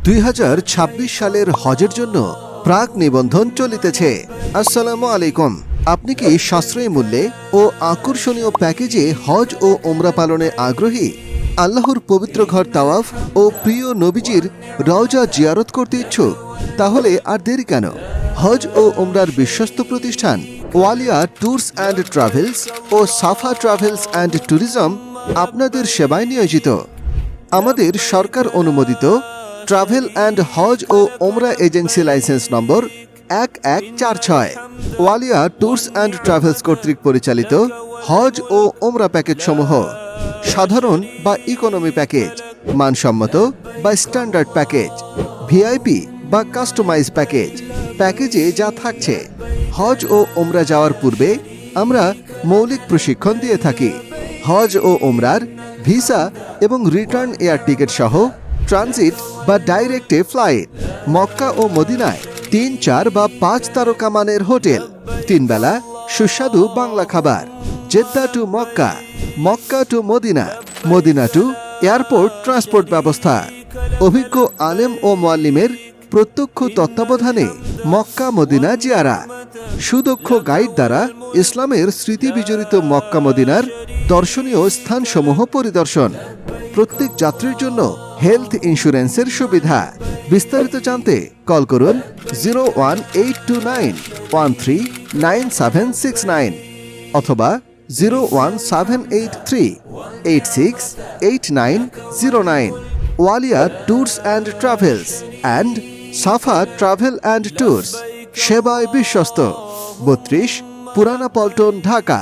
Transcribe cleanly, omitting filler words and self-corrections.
2026 সালের হজের জন্য প্রাক নিবন্ধন চলিতেছে। আসসালামু আলাইকুম। আপনি কি সাশ্রয়ী মূল্যে ও আকর্ষণীয় প্যাকেজে হজ ও ওমরা পালনে আগ্রহী? আল্লাহর পবিত্র ঘর তাওয়াফ ও প্রিয় নবীজির রওজা জিয়ারত করতে ইচ্ছুক? তাহলে আর দেরি কেন? হজ ও ওমরার বিশ্বস্ত প্রতিষ্ঠান ওয়ালিয়া ট্যুরস অ্যান্ড ট্রাভেলস ও সাফা ট্রাভেলস অ্যান্ড ট্যুরিজম আপনাদের সেবায় নিয়োজিত। আমাদের সরকার অনুমোদিত ট্রাভেল অ্যান্ড হজ ও ওমরা agency licence number 1146। Walia tours and travels কর্তৃক পরিচালিত হজ ও ওমরা প্যাকেজ সমূহ সাধারণ বা ইকোনমি প্যাকেজ, মানসম্মত বা স্ট্যান্ডার্ড প্যাকেজ, ভিআইপি বা কাস্টমাইজ প্যাকেজ। প্যাকেজে যা থাকছে: হজ ও ওমরা যাওয়ার পূর্বে আমরা মৌলিক প্রশিক্ষণ দিয়ে থাকি। হজ ও ওমরার ভিসা এবং রিটার্ন এয়ার টিকিট সহ ট্রানজিট বা ডাইরেক্টে ফ্লাইট, মক্কা ও মদিনায় 3, 4 বা 5 তারকা মানের হোটেল, 3 বেলা সুস্বাদু বাংলা খাবার, Jeddah to Mecca, Mecca to Medina, Medina to airport transport ব্যবস্থা, অভিজ্ঞ আলেম ও মুআল্লিমের প্রত্যক্ষ তত্ত্বাবধানে মক্কা মদিনা জিয়ারা, সুদক্ষ গাইড দ্বারা ইসলামের স্মৃতি বিজড়িত মক্কা মদিনার দর্শনীয় স্থানসমূহ পরিদর্শন, প্রত্যেক যাত্রীর জন্য হেলথ ইন্স্যুরেন্সের সুবিধা। বিস্তারিত জানতে কল করুন 01829139769 অথবা 01783868909। Walia tours and travels and Safa travel and tours, সেবায় বিশ্বস্ত। 32 পুরানা পল্টন, ঢাকা।